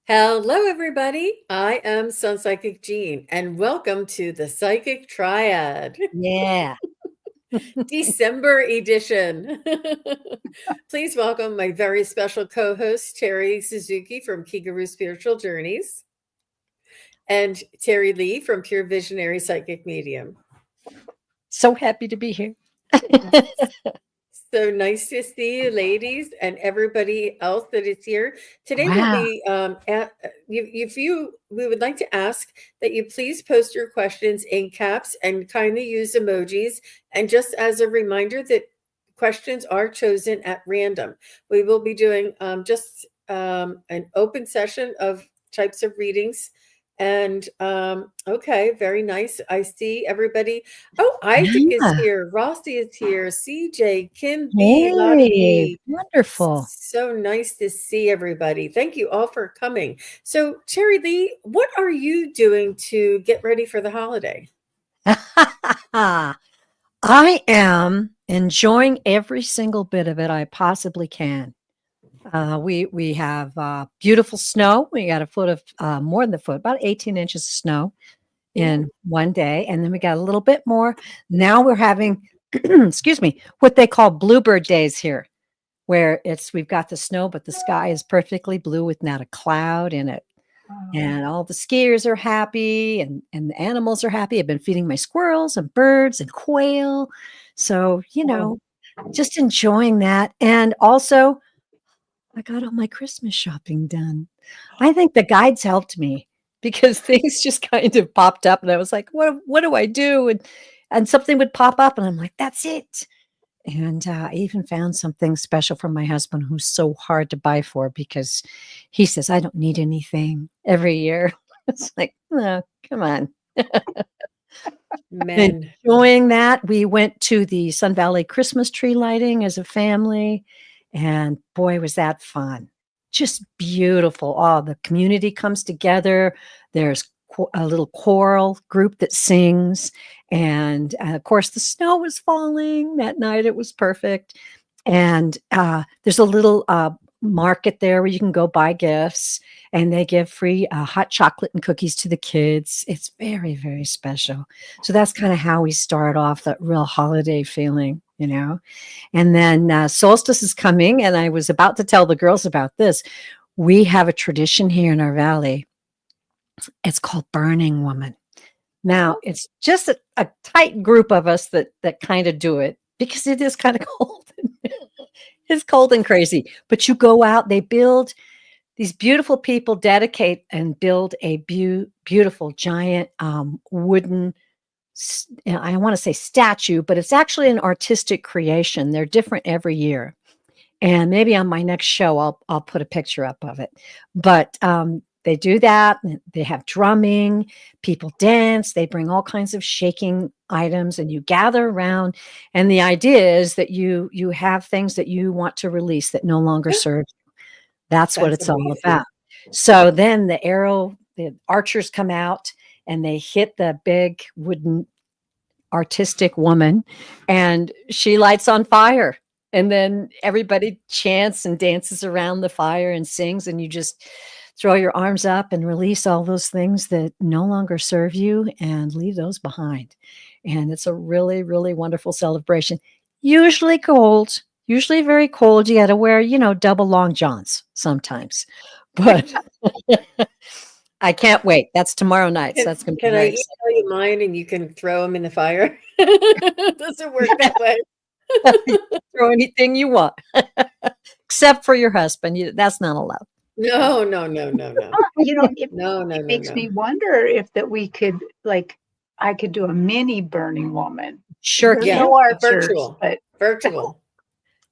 Hello, everybody. I am SunPsychic Jean, and welcome to the Psychic Triad, Yeah. December edition. Please welcome my very special co host, Terry Suzuki from Kigaru Spiritual Journeys, and Terry Lee from Pure Visionary Psychic Medium. So happy to be here. So nice to see you, ladies, and everybody else that is here today. We'll Wow. be we would like to ask that you please post your questions in caps and kindly use emojis. And just as a reminder, that questions are chosen at random. We will be doing just an open session of types of readings. And okay, very nice. I see everybody. Oh, Isaac is Yeah. here. Rossi is here. CJ, Kim B, Lotta Hey, B. wonderful. So nice to see everybody. Thank you all for coming. So, Terry Lee, what are you doing to get ready for the holiday? I am enjoying every single bit of it I possibly can. We have beautiful snow. We got a foot of more than the foot, about 18 inches of snow in Ooh. one day, and then we got a little bit more. Now we're having, excuse me, what they call bluebird days here, where we've got the snow, but the sky is perfectly blue with not a cloud in it. And all the skiers are happy and the animals are happy. I've been feeding my squirrels and birds and quail. So, Oh, just enjoying that. And also, I got all my Christmas shopping done. I think the guides helped me because things just kind of popped up and I was like, what do I do? And something would pop up and I'm like, that's it. And I even found something special for my husband who's so hard to buy for because he says, I don't need anything every year. It's like, oh, come on. men. Enjoying that. We went to the Sun Valley Christmas tree lighting as a family. And boy, was that fun. Just beautiful. Oh, the community comes together. There's a little choral group that sings. And of course, the snow was falling that night. It was perfect. And there's a little market there where you can go buy gifts and they give free hot chocolate and cookies to the kids. It's very, very special. So that's kind of how we start off that real holiday feeling. And then solstice is coming. And I was about to tell the girls about this. We have a tradition here in our valley. It's called Burning Woman. Now, it's just a tight group of us that kind of do it because it is kind of cold. It's cold and crazy. But you go out, they build these beautiful people dedicate and build a beautiful giant wooden I want to say statue, but it's actually an artistic creation. They're different every year. And maybe on my next show I'll put a picture up of it. But they do that. They have drumming, people dance, they bring all kinds of shaking items and you gather around. And the idea is that you have things that you want to release that no longer serve. That's what That's it's all amazing. about. So then the archers come out and they hit the big wooden artistic woman and she lights on fire. And then everybody chants and dances around the fire and sings, and you just throw your arms up and release all those things that no longer serve you and leave those behind. And it's a really, really wonderful celebration. Usually cold, usually very cold. You got to wear, double long johns sometimes. But I can't wait. That's tomorrow night. So Can, that's going to be can I very email you mine and you can throw them in the fire? Does it work that way? exciting. Throw anything you want, except for your husband. That's not allowed. No, no, no, no, no. It No, no, it no, makes me no. wonder if that we could I could do a mini burning woman. Sure There's can. no archers, Virtual. but Virtual.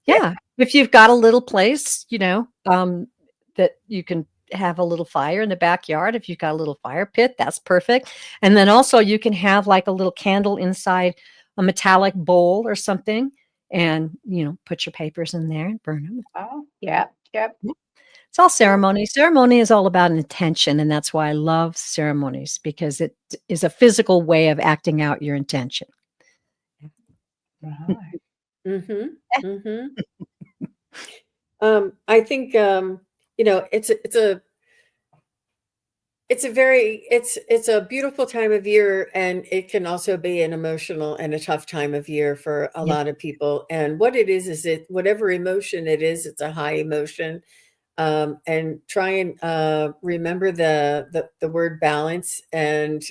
Yeah. If you've got a little place, that you can have a little fire in the backyard. If you've got a little fire pit, that's perfect. And then also you can have like a little candle inside a metallic bowl or something and, put your papers in there and burn them. oh yeah, yep. It's all ceremony. Ceremony is all about intention. And that's why I love ceremonies because it is a physical way of acting out your intention. Right. Mm-hmm. Mm-hmm. I think it's a it's a beautiful time of year, and it can also be an emotional and a tough time of year for a Yep. lot of people. And what it is it whatever emotion it is, it's a high emotion. And try and remember the word balance. And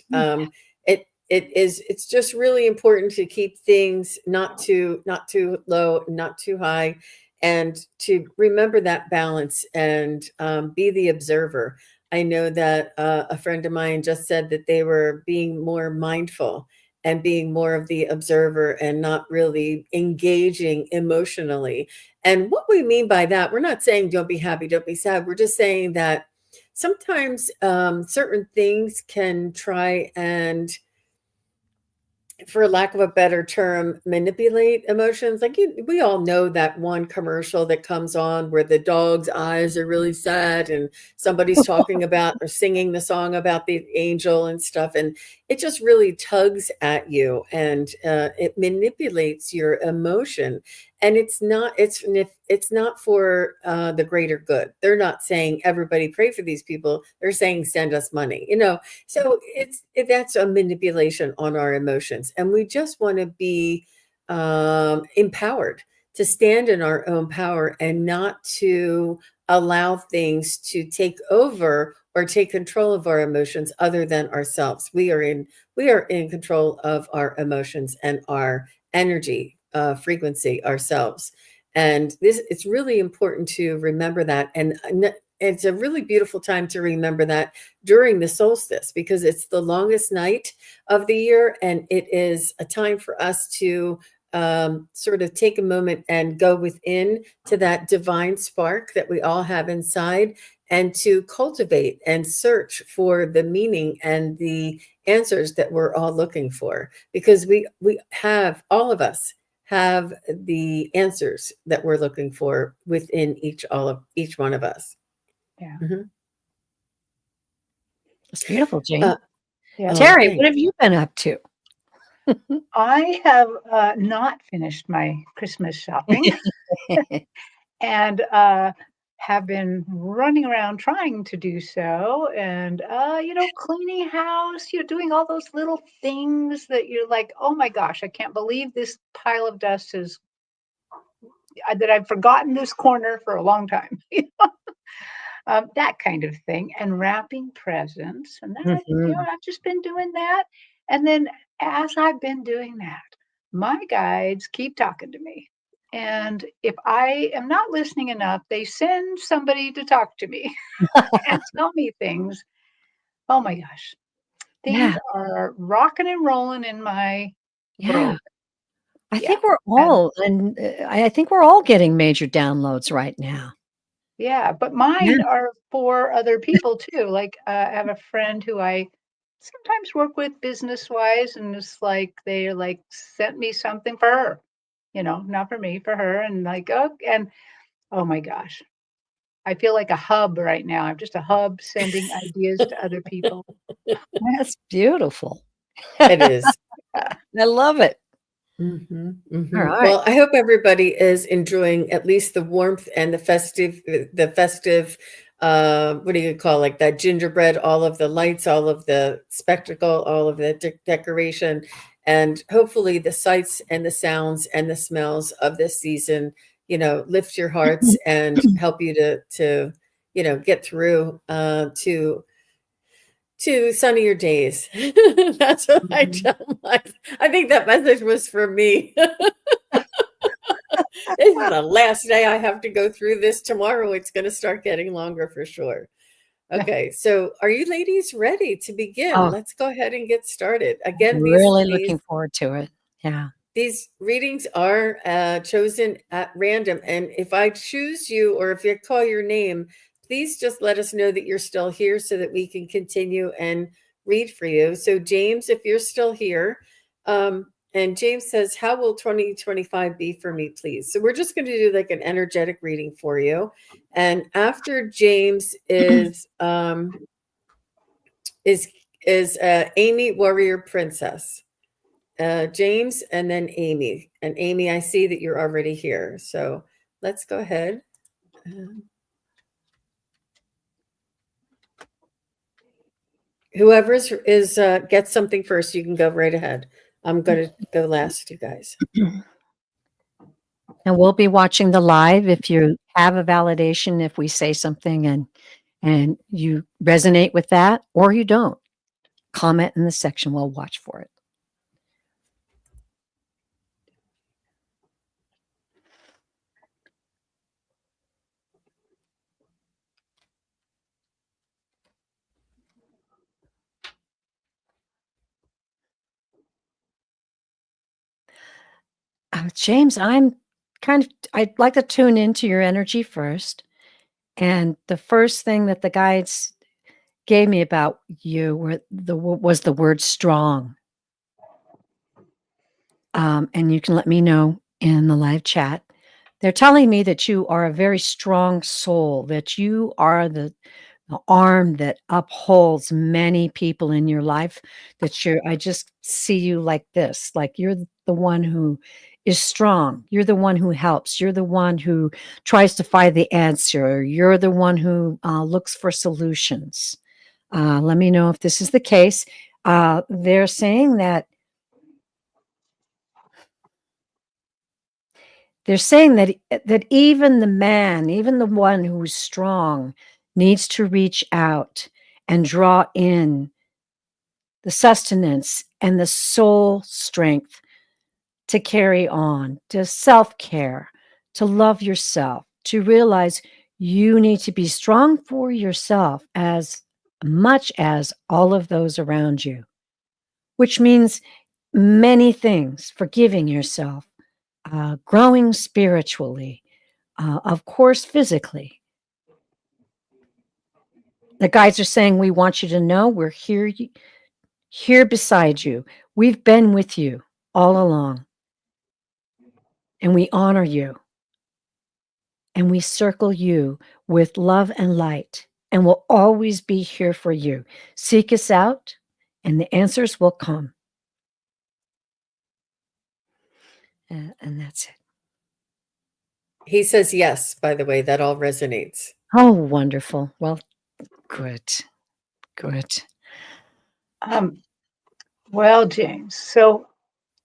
it's just really important to keep things not too low, not too high, and to remember that balance, and be the observer. I know that a friend of mine just said that they were being more mindful and being more of the observer and not really engaging emotionally. And what we mean by that, we're not saying don't be happy, don't be sad. We're just saying that sometimes certain things can try and, for lack of a better term, manipulate emotions. Like we all know that one commercial that comes on where the dog's eyes are really sad and somebody's talking about or singing the song about the angel and stuff. And it just really tugs at you, and it manipulates your emotion. And it's not for the greater good. They're not saying everybody pray for these people. They're saying send us money. So that's a manipulation on our emotions, and we just want to be empowered to stand in our own power and not to allow things to take over or take control of our emotions other than ourselves. We are in control of our emotions and our energy frequency ourselves. And it's really important to remember that. And it's a really beautiful time to remember that during the solstice, because it's the longest night of the year, and it is a time for us to sort of take a moment and go within to that divine spark that we all have inside, and to cultivate and search for the meaning and the answers that we're all looking for, because we have, all of us have the answers that we're looking for within each one of us. Yeah. Mhm. It's beautiful, Jean. Uh, Yeah. Terry, thanks. what have you been up to? I have not finished my Christmas shopping and have been running around trying to do so, and cleaning house, doing all those little things that you're like, oh my gosh, I can't believe this pile of dust is that I've forgotten this corner for a long time. That kind of thing, and wrapping presents, and that, Mhm. I've just been doing that. And then as I've been doing that, my guides keep talking to me. And if I am not listening enough, they send somebody to talk to me and tell me things. Oh my gosh, things Yeah, are rocking and rolling in my yeah. world. I Yeah. think we're And all and, I think we're all getting major downloads right now. yeah, but Yeah. mine are for other people too. Like, I have a friend who I sometimes work with business wise, and it's like they like sent me something for her, not for me, for her. And like, oh, and oh my gosh, I feel like a hub right now. I'm just a hub sending ideas to other people. That's beautiful. It is. Yeah. I love it. Alright. Well, I hope everybody is enjoying at least the warmth and the festive, what do you call, like that gingerbread, all of the lights, all of the spectacle, all of the decoration, and hopefully the sights and the sounds and the smells of this season, lift your hearts and help you to get through to sunnier days. That's what I Mhm. tell my. I think that message was for me. This is the last day I have to go through this. Tomorrow it's going to start getting longer for sure. Okay, so are you ladies ready to begin? Oh, Let's go ahead and get started. Again, these really these looking forward to it. Yeah. these readings are chosen at random, and if I choose you or if I call your name, please just let us know that you're still here so that we can continue and read for you. So, James, if you're still here, and James says, "How will 2025 be for me, please?" So, we're just going to do like an energetic reading for you, and after James is Amy, Warrior Princess. James and then Amy. And Amy, I see that you're already here. So let's go ahead. Whoever is gets something first, you can go right ahead. I'm going to go last, you guys. And we'll be watching the live. If you have a validation, if we say something and you resonate with that or you don't, comment in the section. We'll watch for it. James, I'd like to tune into your energy first. And the first thing that the guides gave me about you was the word strong. And you can let me know in the live chat. They're telling me that you are a very strong soul, that you are the arm that upholds many people in your life, I just see you like this, like you're the one who is strong. You're the one who helps. You're the one who tries to find the answer. You're the one who looks for solutions. Let me know if this is the case. They're saying that that even the man, even the one who's strong, needs to reach out and draw in the sustenance and the soul strength to carry on, to self-care, to love yourself, to realize you need to be strong for yourself as much as all of those around you, which means many things: forgiving yourself, growing spiritually, of course, physically. The guides are saying, we want you to know we're here beside you. We've been with you all along. And we honor you. And we circle you with love and light. And we'll always be here for you. Seek us out, and the answers will come. And that's it. He says yes, by the way, that all resonates. Oh, wonderful. Well, good. Well, James, so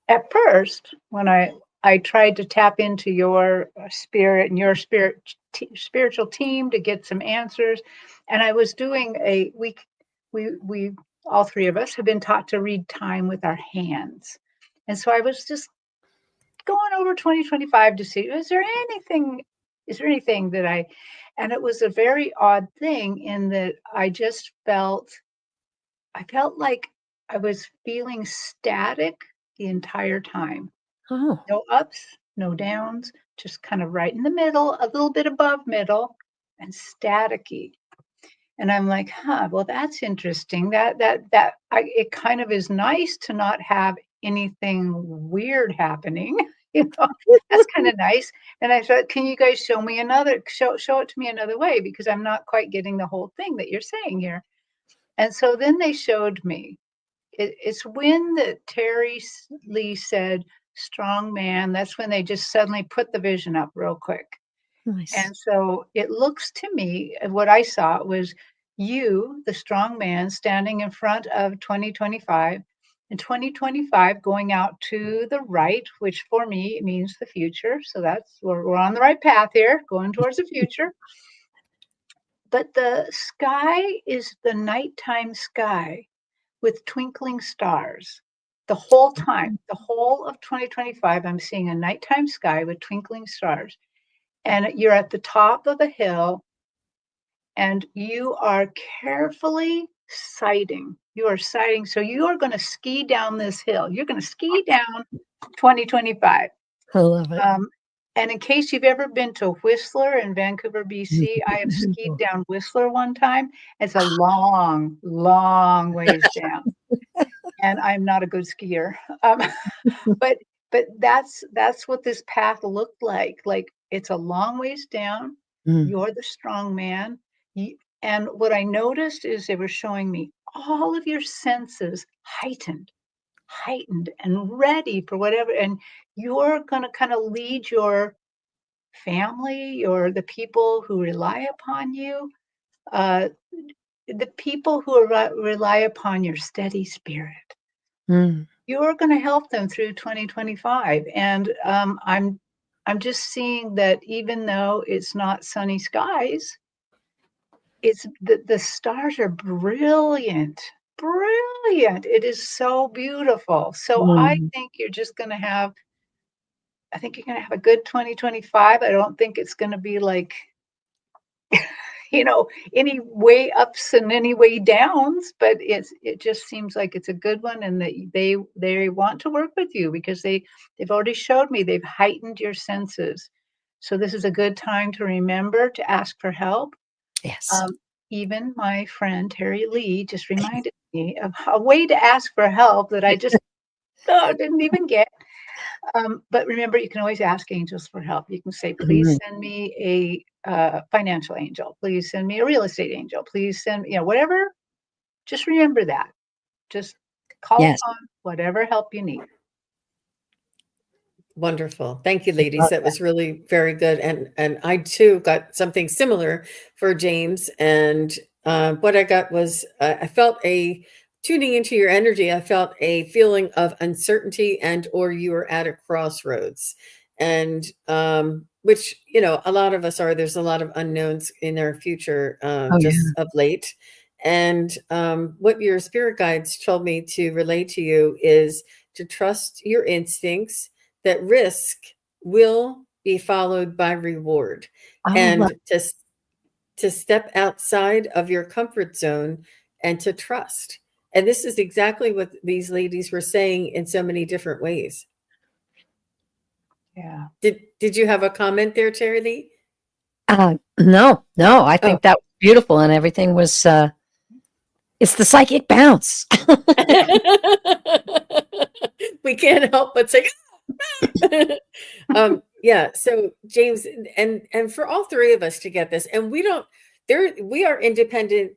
at first, when I tried to tap into your spirit and your spiritual team to get some answers, and I was doing we all three of us have been taught to read time with our hands, and so I was just going over 2025 to see is there anything that and it was a very odd thing in that I felt like I was feeling static the entire time. Oh, No ups, no downs, just kind of right in the middle, a little bit above middle, and staticky. And I'm like, huh, well, that's interesting. It kind of is nice to not have anything weird happening. That's kind of nice. And I thought, can you guys show it to me another way? Because I'm not quite getting the whole thing that you're saying here. And so then they showed me. It's when that Terry Lee said, strong man, that's when they just suddenly put the vision up real quick. nice. And so it looks to me, what I saw was you, the strong man, standing in front of 2025, and 2025 going out to the right, which for me means the future. So we're on the right path here, going towards the future. But the sky is the nighttime sky with twinkling stars. The whole time, the whole of 2025, I'm seeing a nighttime sky with twinkling stars. And you're at the top of a hill and you are carefully sighting. You are sighting. So you are going to ski down this hill. You're going to ski down 2025. I love it. And in case you've ever been to Whistler in Vancouver, BC, I have skied down Whistler one time. It's a long, long ways down. And I'm not a good skier. But that's what this path looked like. Like it's a long ways down. You're the strong man. And what I noticed is they were showing me all of your senses heightened and ready for whatever. And you're going to kind of lead your family or the people who rely upon you the people who rely upon your steady spirit, Mm. you're going to help them through 2025. And I'm just seeing that even though it's not sunny skies, it's the stars are brilliant, brilliant. It is so beautiful. So I Mm. think you're just going to have, I think you're going to have a good 2025. I don't think it's going to be like, any way ups and any way downs, but it just seems like it's a good one, and that they want to work with you because they've already showed me they've heightened your senses. So this is a good time to remember to ask for help. Yes. Um, Even my friend Terry Lee just reminded me of a way to ask for help that I just didn't even get. But remember, you can always ask angels for help. You can say, please Mhm. send me a financial angel. Please send me a real estate angel. Please send, whatever. Just remember that. Just call Yes. upon whatever help you need. Wonderful. Thank you, I ladies. love That that. was really very good. And I too got something similar for James. And what I got was I felt a tuning into your energy. I felt a feeling of uncertainty, and or you were at a crossroads. And which, a lot of us are. There's a lot of unknowns in our future, Oh, just yeah. of late. And what your spirit guides told me to relay to you is to trust your instincts, that risk will be followed by reward, I love and to step outside of your comfort zone and to trust. And this is exactly what these ladies were saying in so many different ways. Yeah. Did you have a comment there, Terry Lee? No, I Oh. think that was beautiful, and everything was, it's the psychic bounce. We can't help but say yeah, so James, and for all three of us to get this, and we are independent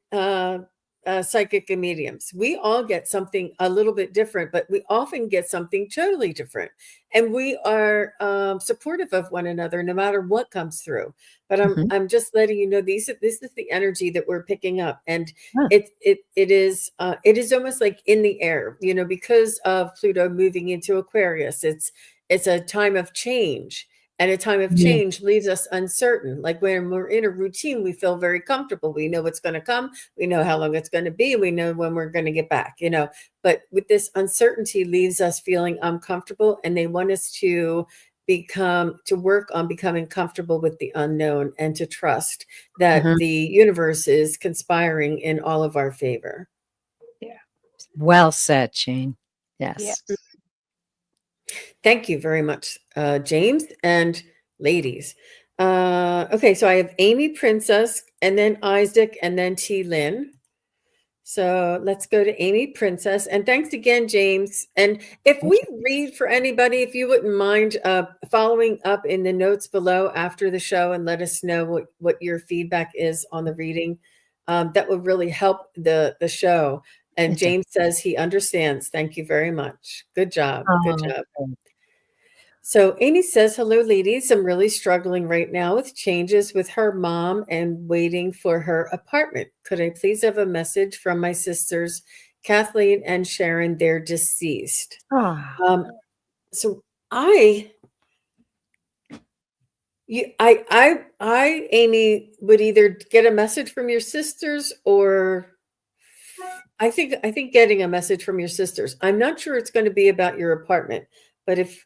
psychic and mediums. We all get something a little bit different, but we often get something totally different, and we are supportive of one another no matter what comes through. But Mhm. I'm just letting you know, this is the energy that we're picking up, and Yeah. it is almost like in the air, because of Pluto moving into Aquarius. It's a time of change, and a time of Yeah. change leaves us uncertain. Like when we're in a routine, we feel very comfortable. We know what's going to come. We know how long it's going to be. We know when we're going to get back, but with this uncertainty leaves us feeling uncomfortable, and they want us to work on becoming comfortable with the unknown, and to trust that Mhm. the universe is conspiring in all of our favor. Yeah. Well said, Jean. Yes. Yes. Thank you very much, James and ladies. Okay, so I have Amy Princess, and then Isaac, and then T. Lynn. So let's go to Amy Princess. And thanks again, James. And if Thank we you. read for anybody, if you wouldn't mind following up in the notes below after the show and let us know what your feedback is on the reading, that would really help the show. And It does. James says he understands. Thank you very much. Good job. Good Oh, job. good. So Amy says, hello, ladies. I'm really struggling right now with changes with her mom and waiting for her apartment. Could I please have a message from my sisters, Kathleen and Sharon? They're deceased. Ah. So I, Amy, would either get a message from your sisters, or I think getting a message from your sisters. I'm not sure it's going to be about your apartment, but if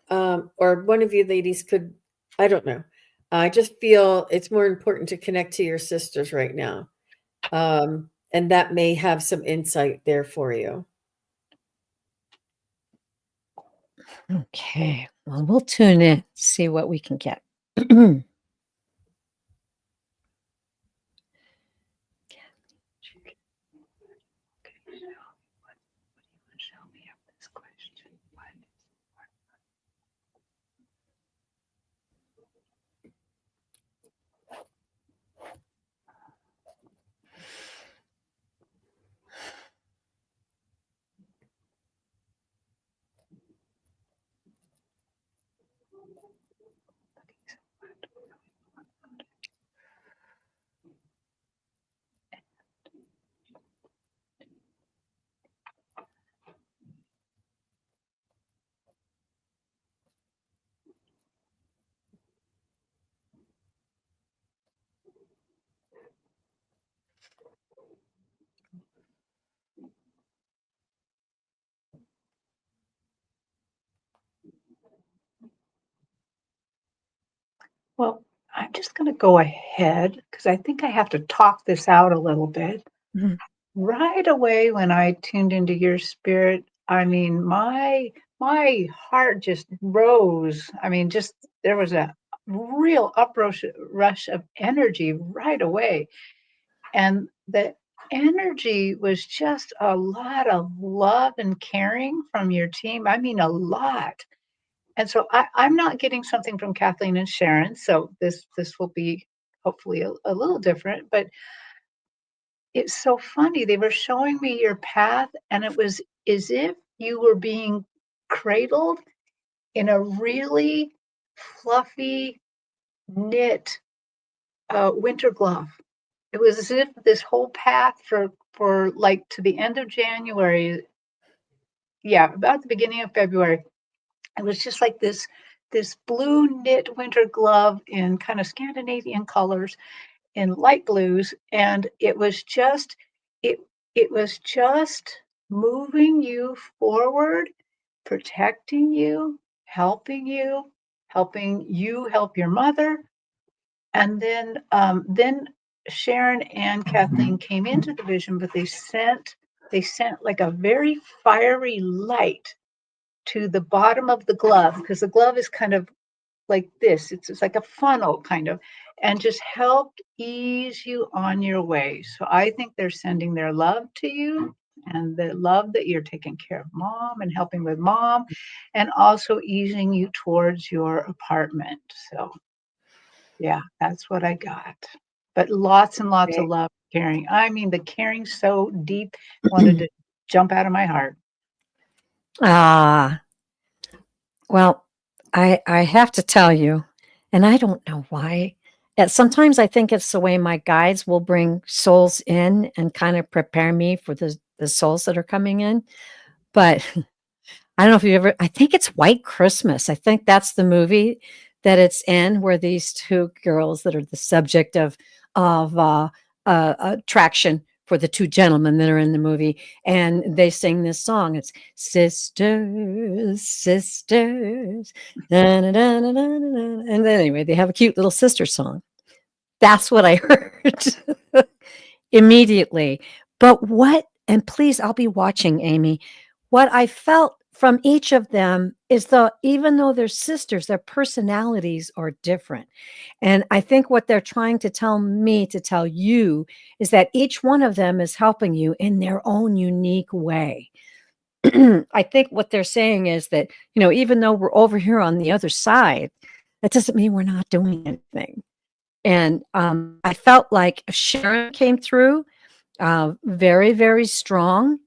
or one of you ladies could, I don't know. I just feel it's more important to connect to your sisters right now. And that may have some insight there for you. Okay. Well, we'll tune in, see what we can get. Show me up this question. just going to go ahead because I think I have to talk this out a little bit. Mhm. Right away when I tuned into your spirit, I mean, my heart just rose. I mean, just there was a real rush of energy right away. And the energy was just a lot of love and caring from your team. I mean, a lot. And so I'm not getting something from Kathleen and Sharon. So this will be hopefully a little different. But it's so funny. They were showing me your path, and it was as if you were being cradled in a really fluffy knit winter glove. It was as if this whole path for like to the end of January, yeah, about the beginning of February, it was just like this blue knit winter glove in kind of Scandinavian colors in light blues, and it it was just moving you forward, protecting you, helping you help your mother. And then Sharon and Kathleen came into the vision, but they sent like a very fiery light to the bottom of the glove, because the glove is kind of like this. It's like a funnel kind of, and just helped ease you on your way. So I think they're sending their love to you, and the love that you're taking care of mom and helping with mom, and also easing you towards your apartment. So yeah, that's what I got. But lots and lots of Great. love, caring. I mean, the caring so deep, wanted to jump out of my heart. Ah, well, I have to tell you, and I don't know why. Sometimes I think it's the way my guides will bring souls in and kind of prepare me for the souls that are coming in. But I don't know if you ever, I think it's White Christmas. I think that's the movie that it's in, where these two girls that are the subject of attraction for the two gentlemen that are in the movie, and they sing this song. It's sisters, sisters, da, da, da, da, da, da. And then anyway, they have a cute little sister song. That's what I heard immediately. But what, and please, I'll be watching, Amy. What I felt from each of them is even though they're sisters, their personalities are different. And I think what they're trying to tell me to tell you is that each one of them is helping you in their own unique way. I think what they're saying is that, even though we're over here on the other side, that doesn't mean we're not doing anything. And I felt like Sharon came through very, very strong.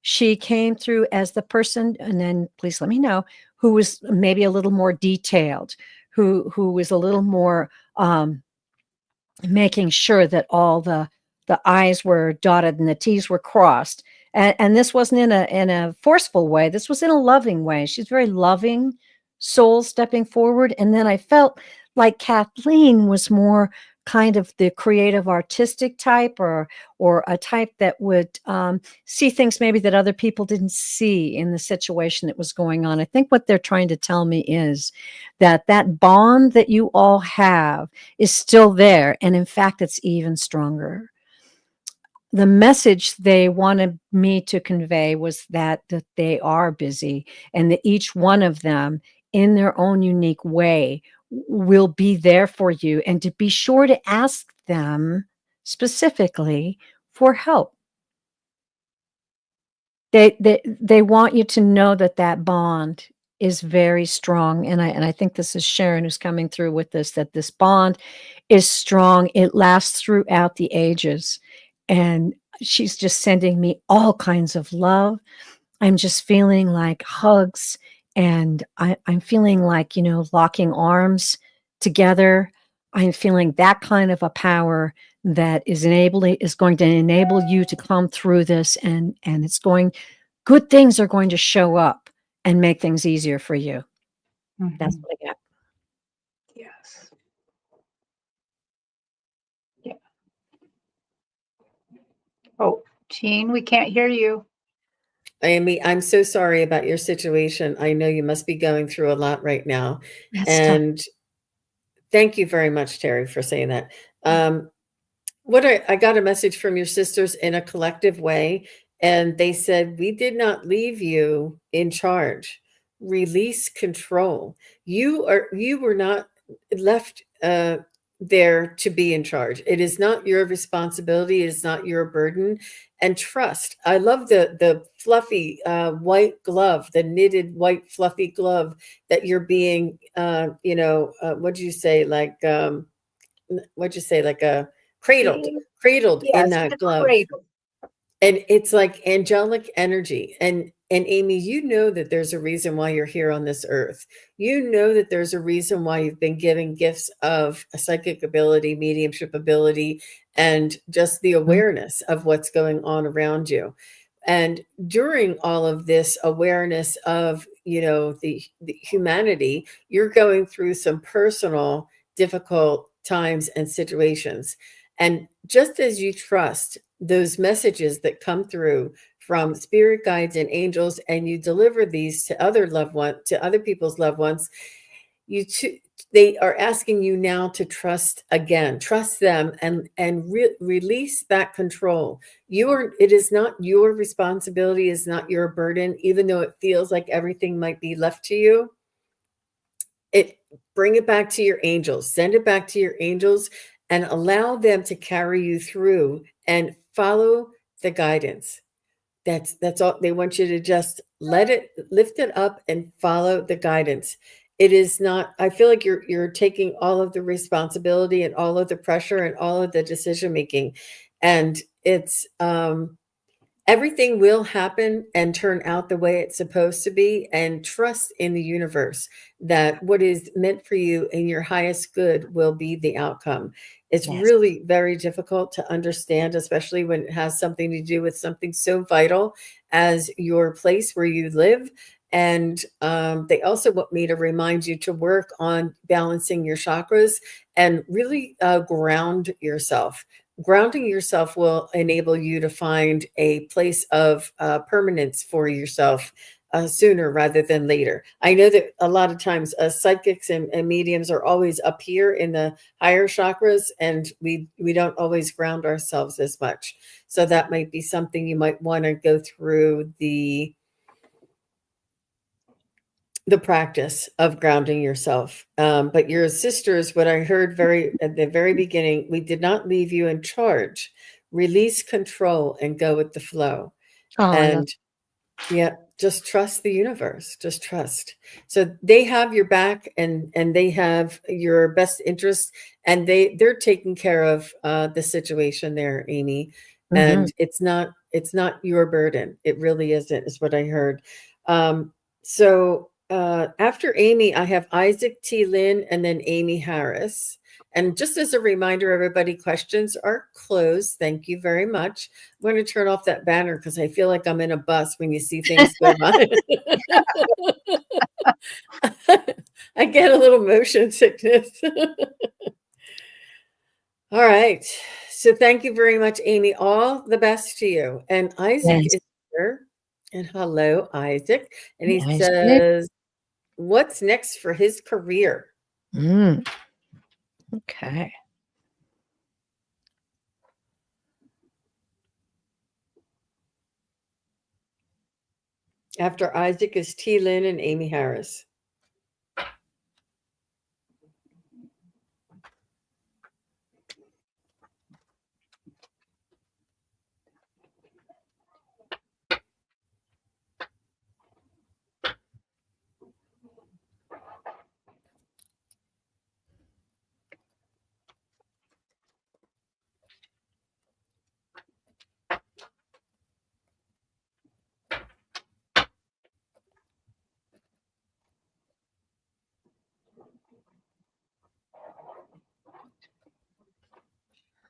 She came through as the person, and then please let me know, who was maybe a little more detailed, who was a little more making sure that all the I's were dotted and the T's were crossed. And this wasn't in a forceful way. This was in a loving way. She's very loving soul stepping forward. And then I felt like Kathleen was more kind of the creative artistic type, or a type that would see things maybe that other people didn't see in the situation that was going on. I think what they're trying to tell me is that bond that you all have is still there. And in fact, it's even stronger. The message they wanted me to convey was that they are busy, and that each one of them in their own unique way will be there for you, and to be sure to ask them specifically for help. They want you to know that bond is very strong, and I think this is Sharon who's coming through with this, that this bond is strong. It lasts throughout the ages, and she's just sending me all kinds of love. I'm just feeling like hugs, and I'm feeling like, locking arms together. I'm feeling that kind of a power that is going to enable you to come through this, and good things are going to show up and make things easier for you. That's Mhm. what I got. Yes. Yeah. Oh, Jean, we can't hear you. Amy, I'm so sorry about your situation. I know you must be going through a lot right now. That's tough. And Thank you very much, Terry, for saying that. I got a message from your sisters in a collective way, and they said, "We did not leave you in charge. Release control. You were not left there to be in charge. It is not your responsibility. It is not your burden. And trust." I love the fluffy white glove, the knitted white fluffy glove that you're being. What'd you say? What'd you say? Like a cradled, Yes, cradled in yes, that the glove. cradle. And it's like angelic energy. And Amy, you know that there's a reason why you're here on this earth. You know that there's a reason why you've been given gifts of a psychic ability, mediumship ability, and just the Mhm. awareness of what's going on around you. And during all of this awareness of, the humanity, you're going through some personal difficult times and situations. And just as you trust those messages that come through from spirit guides and angels, and you deliver these to other people's loved ones, you too, they are asking you now to trust again, trust them, and release that control. It is not your responsibility, is not your burden, even though it feels like everything might be left to you. It Bring it back to your angels, send it back to your angels, and allow them to carry you through and follow the guidance. That's all. They want you to just lift it up and follow the guidance. It is not, I feel like you're taking all of the responsibility and all of the pressure and all of the decision making. And it's everything will happen and turn out the way it's supposed to be, and trust in the universe that what is meant for you and your highest good will be the outcome. It's Yes. really very difficult to understand, especially when it has something to do with something so vital as your place where you live. And they also want me to remind you to work on balancing your chakras and really ground yourself. Grounding yourself will enable you to find a place of permanence for yourself sooner rather than later. I know that a lot of times psychics and mediums are always up here in the higher chakras, and we don't always ground ourselves as much. So that might be something you might want to go through the practice of grounding yourself. But your sisters, what I heard very at the very beginning, we did not leave you in charge. Release control and go with the flow. Oh, I love. And yeah, just trust the universe. Just trust. So they have your back, and they have your best interest, and they're taking care of the situation there, Amy. Mhm. And it's not your burden. It really isn't, is what I heard. So after Amy, I have Isaac T. Lynn and then Amy Harris. And just as a reminder, everybody, questions are closed. Thank you very much. I'm going to turn off that banner because I feel like I'm in a bus when you see things go by. I get a little motion sickness. All right. So thank you very much, Amy. All the best to you. And Isaac Yes. is here. And hello, Isaac. And he Isaac. says, what's next for his career? Mm. Okay. After Isaac is T. Lynn and Amy Harris.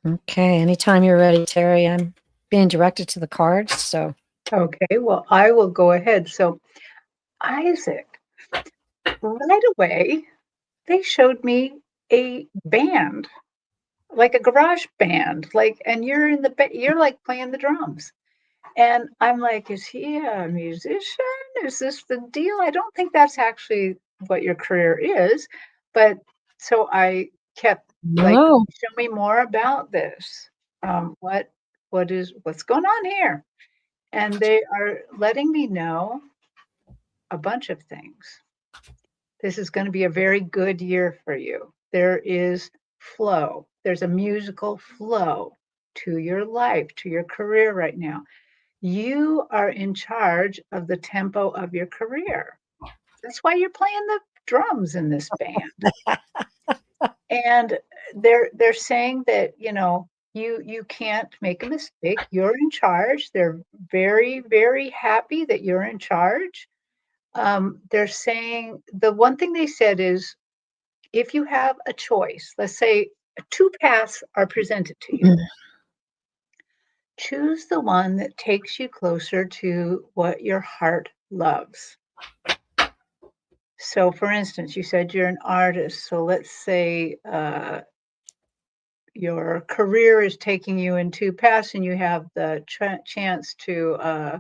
Okay. Anytime you're ready, Terry. I'm being directed to the cards. So Okay, well, I will go ahead. So, Isaac, right away, they showed me a band, like a garage band, and you're you're like playing the drums. And I'm like, is he a musician? Is this the deal? I don't think that's actually what your career is, but So I kept like, No. show me more about this. What's going on here? And they are letting me know a bunch of things. This is going to be a very good year for you. There is flow. There's a musical flow to your life, to your career right now. You are in charge of the tempo of your career. That's why you're playing the drums in this band. And they're saying that, you can't make a mistake. You're in charge. They're very, very happy that you're in charge. They're saying the one thing they said is if you have a choice, let's say two paths are presented to you, choose the one that takes you closer to what your heart loves. So, for instance, you said you're an artist. So, let's say your career is taking you in two paths, and you have the chance to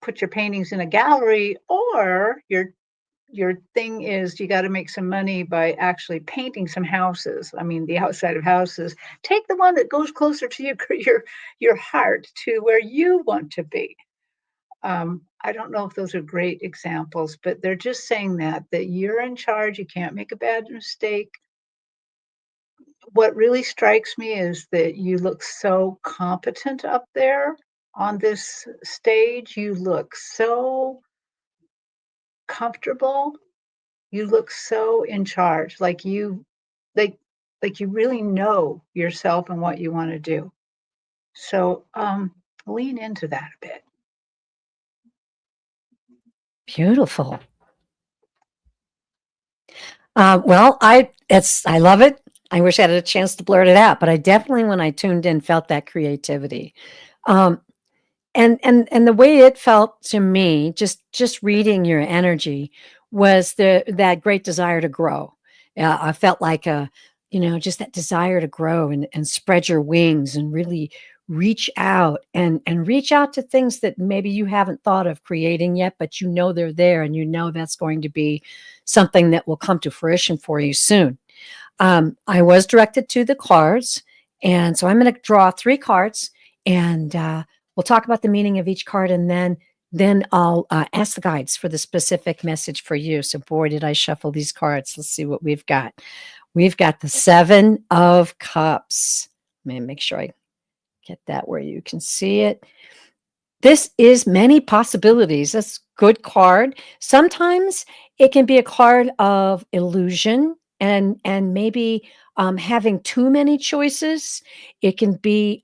put your paintings in a gallery, or your thing is you got to make some money by actually painting some houses. I mean, the outside of houses. Take the one that goes closer to your heart, to where you want to be. I don't know if those are great examples, but they're just saying that you're in charge. You can't make a bad mistake. What really strikes me is that you look so competent up there on this stage. You look so comfortable. You look so in charge, like like you really know yourself and what you want to do. So lean into that a bit. Beautiful. Well, I love it. I wish I had a chance to blurt it out, but I definitely, when I tuned in, felt that creativity. Um, and the way it felt to me, just reading your energy, was that great desire to grow. I felt like just that desire to grow and spread your wings and really reach out and reach out to things that maybe you haven't thought of creating yet, but they're there, and that's going to be something that will come to fruition for you soon. I was directed to the cards, and so I'm going to draw 3 cards, and we'll talk about the meaning of each card, and then I'll ask the guides for the specific message for you. So, boy, did I shuffle these cards. Let's see what we've got. We've got the 7 of Cups. Let me make sure I get that where you can see it. This is many possibilities. That's a good card. Sometimes it can be a card of illusion and maybe having too many choices. It can be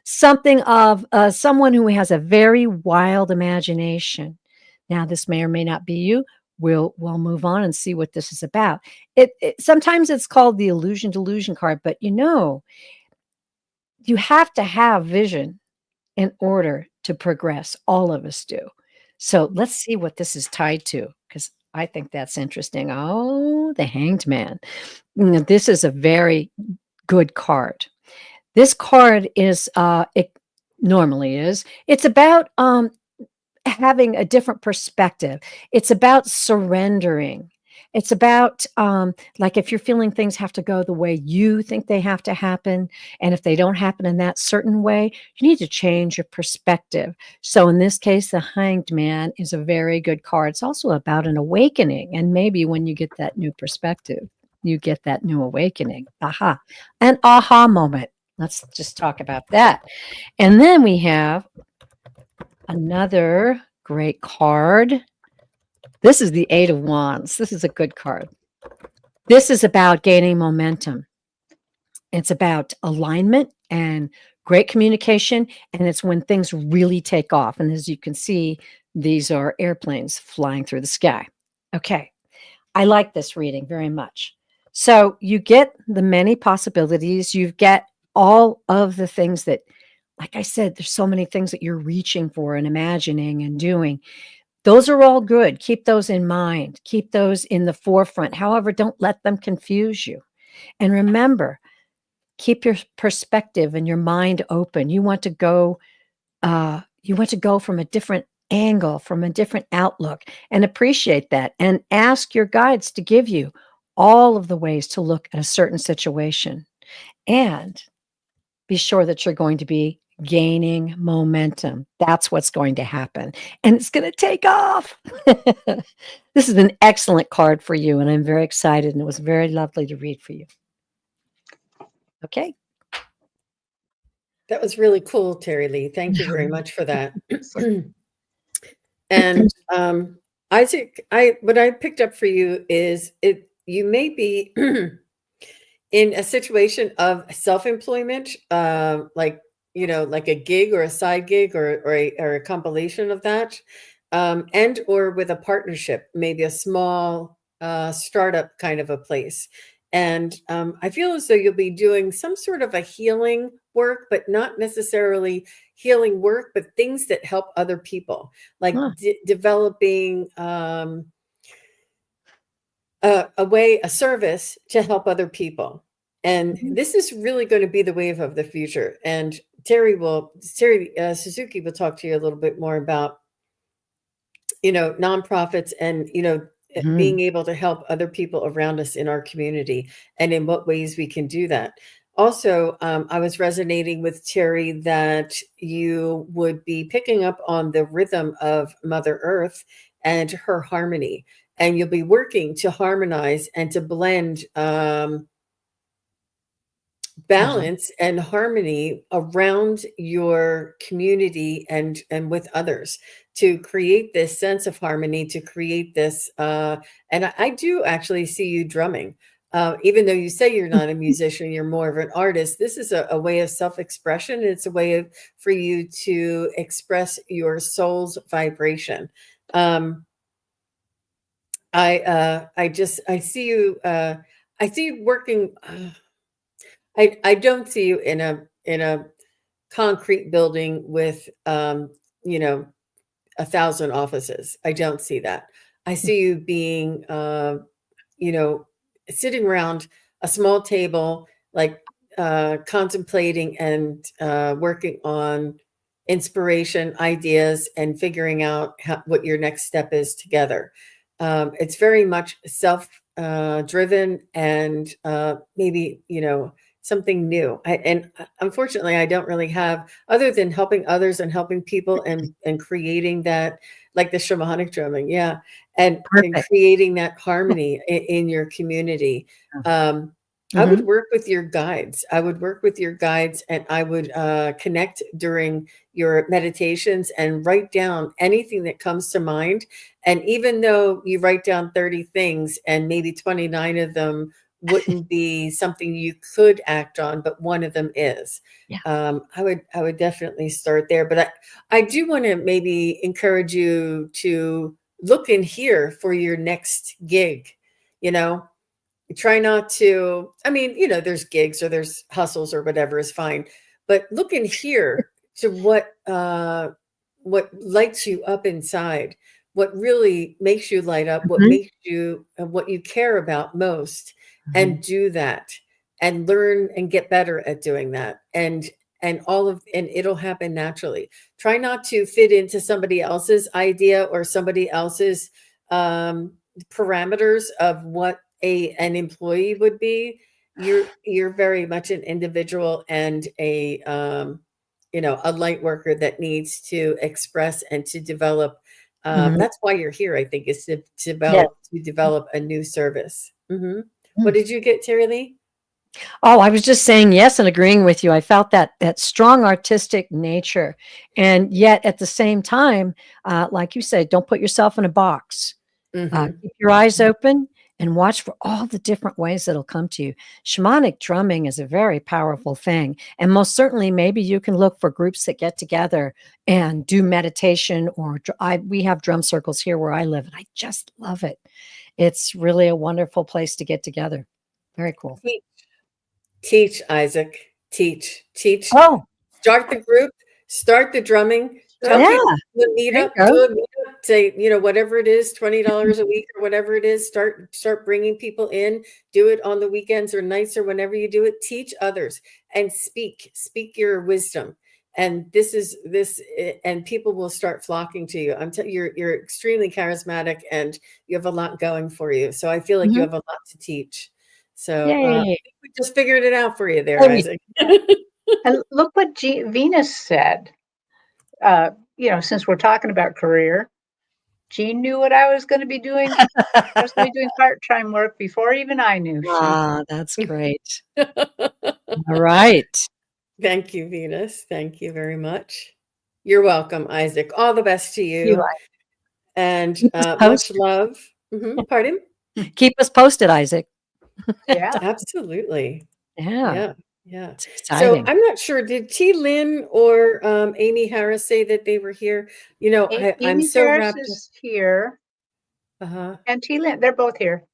something of someone who has a very wild imagination. Now, this may or may not be you. We'll move on and see what this is about. Sometimes it's called the illusion delusion card, but you have to have vision in order to progress. All of us do. So let's see what this is tied to, because I think that's interesting. Oh, the Hanged Man. This is a very good card. This card it normally is. It's about having a different perspective. It's about surrendering. It's about like if you're feeling things have to go the way you think they have to happen, and if they don't happen in that certain way, you need to change your perspective. So in this case, the Hanged Man is a very good card. It's also about an awakening, and maybe when you get that new perspective, you get that new awakening. An aha moment. Let's just talk about that. And then we have another great card. This is the 8 of Wands. This is a good card. This is about gaining momentum. It's about alignment and great communication, and it's when things really take off. And as you can see, these are airplanes flying through the sky. Okay, I like this reading very much. So you get the many possibilities. You get all of the things that, like I said, there's so many things that you're reaching for and imagining and doing. Those are all good. Keep those in mind. Keep those in the forefront. However, don't let them confuse you. And remember, keep your perspective and your mind open. You want to go from a different angle, from a different outlook, and appreciate that. And ask your guides to give you all of the ways to look at a certain situation. And be sure that you're going to be gaining momentum. That's what's going to happen. And it's going to take off. This is an excellent card for you. And I'm very excited. And it was very lovely to read for you. Okay. That was really cool, Terry Lee. Thank you very much for that. And Isaac, what I picked up for you is you may be in a situation of self-employment, like a gig or a side gig or a compilation of that, and or with a partnership, maybe a small startup kind of a place. And I feel as though you'll be doing some sort of a healing work, but not necessarily healing work, but things that help other people, like developing a service to help other people. And this is really going to be the wave of the future. And Terry Suzuki will talk to you a little bit more about, nonprofits and, being able to help other people around us in our community and in what ways we can do that. Also, I was resonating with Terry that you would be picking up on the rhythm of Mother Earth and her harmony. And you'll be working to harmonize and to blend balance and harmony around your community and with others, to create this sense of harmony, to create this. And I do actually see you drumming. Even though you say you're not a musician, you're more of an artist. This is a way of self-expression. It's a way for you to express your soul's vibration. I see you. I see you working. I don't see you in a concrete building with 1,000 offices. I don't see that. I see you being sitting around a small table, like contemplating and working on inspiration, ideas, and figuring out what your next step is together. It's very much self-driven and maybe, something new. And unfortunately, I don't really have, other than helping others and helping people and creating that, like the shamanic drumming. Yeah. And creating that harmony in your community. I would work with your guides. I would work with your guides, and I would connect during your meditations and write down anything that comes to mind. And even though you write down 30 things and maybe 29 of them wouldn't be something you could act on, but one of them is. I would definitely start there. But I do want to maybe encourage you to look in here for your next gig. Try not to, there's gigs or there's hustles or whatever is fine, but look in here to what lights you up inside, what really makes you light up, what makes you, what you care about most, and do that and learn and get better at doing that. And it'll happen naturally. Try not to fit into somebody else's idea or somebody else's parameters of what an employee would be. You're very much an individual and a light worker that needs to express and to develop. That's why you're here, I think, is to develop a new service. What did you get, Terry Lee? Oh, I was just saying yes and agreeing with you. I felt that strong artistic nature, and yet at the same time, like you said, don't put yourself in a box. Keep your eyes open and watch for all the different ways that'll come to you. Shamanic drumming is a very powerful thing. And most certainly, maybe you can look for groups that get together and do meditation, or we have drum circles here where I live, and I just love it. It's really a wonderful place to get together. Very cool. Teach, Isaac. Teach. Oh, Start the group. Start the drumming. Tell people to meet up. Do a meetup. Say, whatever it is, $20 a week or whatever it is. Start bringing people in. Do it on the weekends or nights or whenever you do it. Teach others and speak your wisdom and and people will start flocking to you. You're extremely charismatic, and you have a lot going for you. So I feel like you Mhm. have a lot to teach. So I Yay. think we just figured it out for you there, Oh, yeah. Isaac. And look what Venus said. Since we're talking about career, Jean knew what I was going to be doing. I was going to be doing part-time work before even I knew. That's great. All right. Thank you, Venus. Thank you very much. You're welcome, Isaac. All the best to You you, and keep us much posted. love. Pardon? Keep us posted, Isaac. Yeah. Absolutely. Yeah, Yeah. Yeah. it's So exciting. I'm not sure. Did T. Lynn or Amy Harris say that they were here? I'm Amy so Harris wrapped up. is here, Uh-huh. and T. Lynn. They're both here.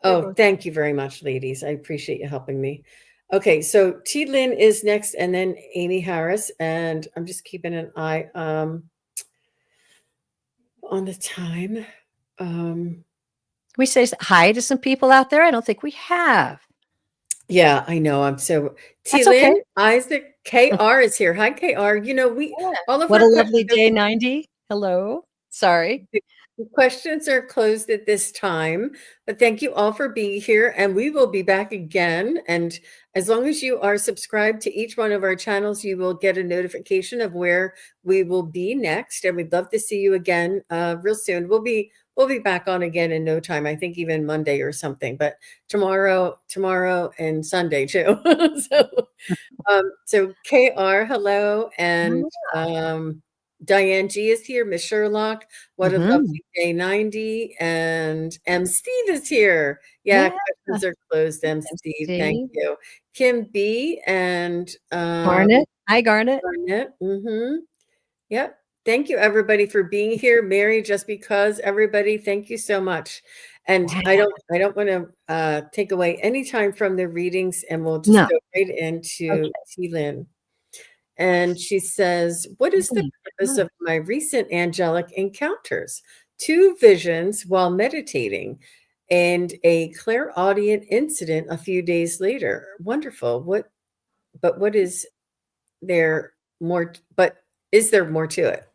They're Oh, both. thank you very much, ladies. I appreciate you helping me. Okay, so T. Lynn is next, and then Amy Harris, and I'm just keeping an eye on the time. We say hi to some people out there. I don't think we have. Yeah, I know. I'm so T. That's okay. Lynn, Isaac, KR is here. Hi, KR. We Yeah. all of What our a lovely questions. day, 90. Hello. Sorry. The questions are closed at this time, but thank you all for being here, and we will be back again. And as long as you are subscribed to each one of our channels, you will get a notification of where we will be next. And we'd love to see you again real soon. We'll be back on again in no time. I think even Monday or something, but tomorrow and Sunday too. So KR, hello, and Diane G is here, Miss Sherlock. What a Mhm. lovely day, 90. And M. Steve is here. Yeah, Yeah. questions are closed, M. Steve. Thank MC. you. Kim B and Garnet. Hi, Garnet. Barnett. Yep. Thank you, everybody, for being here. Mary, just because, everybody, thank you so much. And Yeah. I don't want to take away any time from the readings, and we'll just No. go right into Okay. T. Lynn. And she says, what is the Mm, purpose good. of my recent angelic encounters? Two visions while meditating and a clairaudient incident a few days later. Wonderful. What is there more? But is there more to it?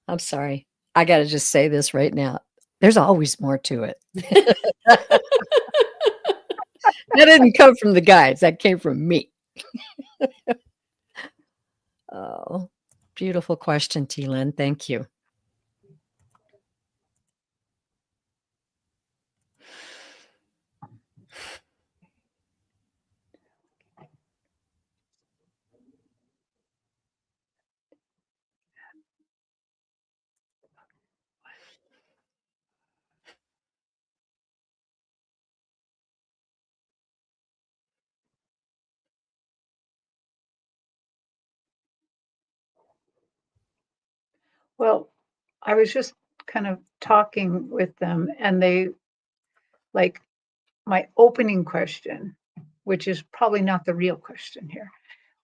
I'm sorry. I got to just say this right now. There's always more to it. That didn't come from the guides. That came from me. Oh, beautiful question, T. Lynn. Thank you. Well, I was just kind of talking with them, and they like my opening question, which is probably not the real question here.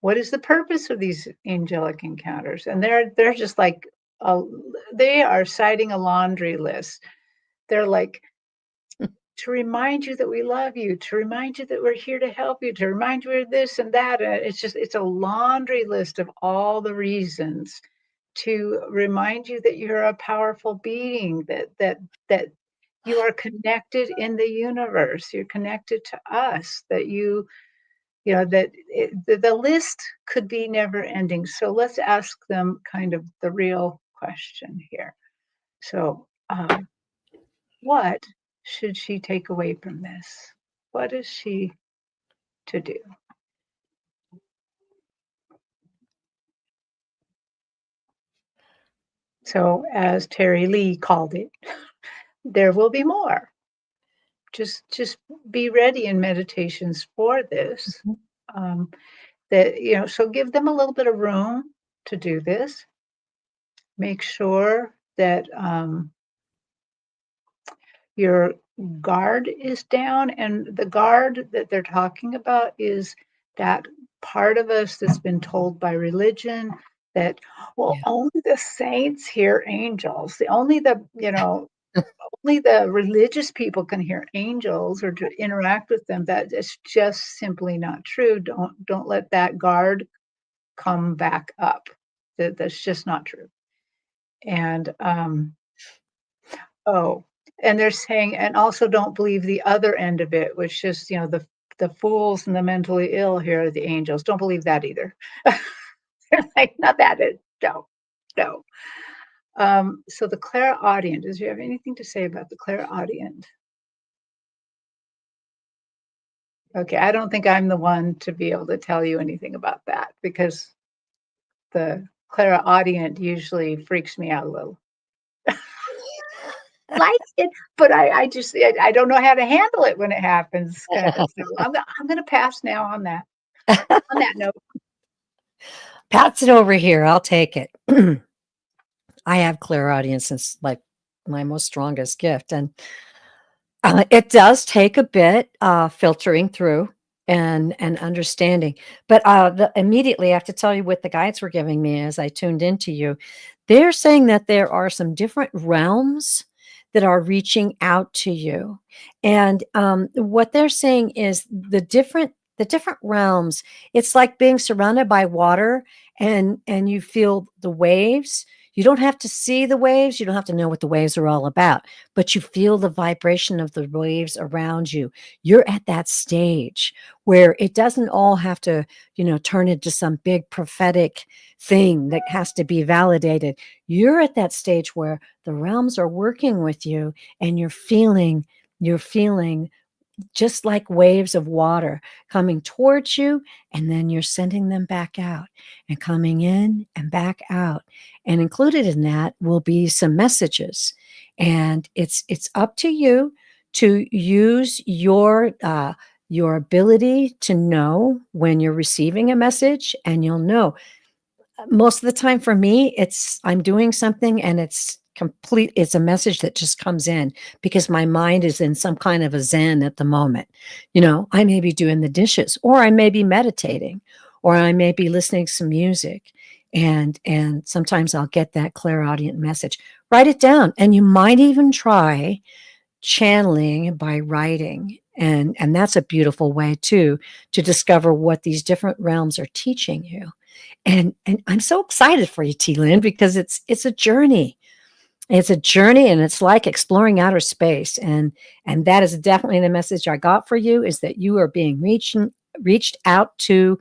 What is the purpose of these angelic encounters? And they're just like they are citing a laundry list. They're like, to remind you that we love you, to remind you that we're here to help you, to remind you of this and that. And it's a laundry list of all the reasons to remind you that you're a powerful being, that you are connected in the universe, you're connected to us, that the list could be never ending. So let's ask them kind of the real question here. So what should she take away from this? What is she to do? So, as Terry Lee called it, there will be more. Just be ready in meditations for this. Mhm. Um, so give them a little bit of room to do this. Make sure that your guard is down, and the guard that they're talking about is that part of us that's been told by religion that, well, Yeah. only the saints hear angels, the only the only the religious people can hear angels or to interact with them. That is just simply not true. Don't let that guard come back up. That's just not true. And oh, and they're saying, and also don't believe the other end of it, which is, the fools and the mentally ill here are the angels. Don't believe that either. They're like, not that. No, no. So the clairaudient, does you have anything to say about the clairaudient? Okay, I don't think I'm the one to be able to tell you anything about that because the clairaudient usually freaks me out a little. Like it, but I don't know how to handle it when it happens. So I'm gonna pass now on that. On that note, Pass it over here. I'll take it. I have clairaudience. It's like my most strongest gift. And it does take a bit filtering through and understanding. But immediately I have to tell you what the guides were giving me as I tuned into you. They're saying that there are some different realms that are reaching out to you. And what they're saying is the different realms, it's like being surrounded by water and you feel the waves. You don't have to see the waves. You don't have to know what the waves are all about, but you feel the vibration of the waves around you. You're at that stage where it doesn't all have to, turn into some big prophetic thing that has to be validated. You're at that stage where the realms are working with you and you're feeling just like waves of water coming towards you, and then you're sending them back out and coming in and back out. And included in that will be some messages. And it's up to you to use your ability to know when you're receiving a message, and you'll know. Most of the time for me, I'm doing something and it's a message that just comes in because my mind is in some kind of a zen at the moment. I may be doing the dishes, or I may be meditating, or I may be listening to some music. And sometimes I'll get that clairaudient message. Write it down. And you might even try channeling by writing. And that's a beautiful way too, to discover what these different realms are teaching you. And I'm so excited for you, T. Lynn, because it's a journey. It's a journey, and it's like exploring outer space. And that is definitely the message I got for you, is that you are being reached out to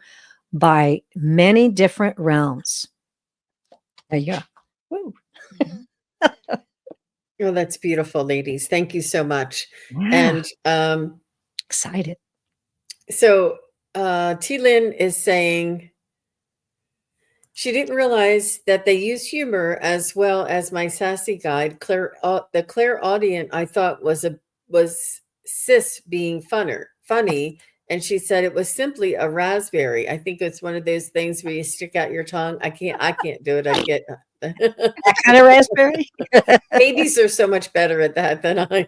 by many different realms. There you go. Woo. Oh, that's beautiful, ladies. Thank you so much. Yeah. And Excited. so T. Lynn is saying she didn't realize that they use humor as well as my sassy guide. The clairaudient I thought was sis being funny, and she said it was simply a raspberry. I think it's one of those things where you stick out your tongue. I can't do it. I get That kind of raspberry? babies are so much better at that than I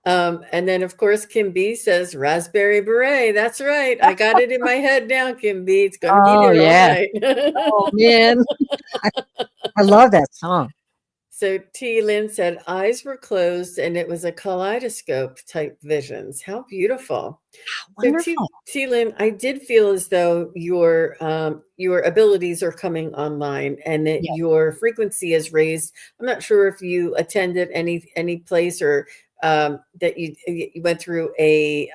am. And then, of course, Kim B says raspberry beret. That's right. I got it in my head now, Kim B. It's going to be there all night. Oh, man. I love that song. So T. Lynn said eyes were closed and it was a kaleidoscope type visions. How beautiful. Wonderful. So T. Lynn, I did feel as though your abilities are coming online and that Yeah. your frequency is raised. I'm not sure if you attended any place or that you went through a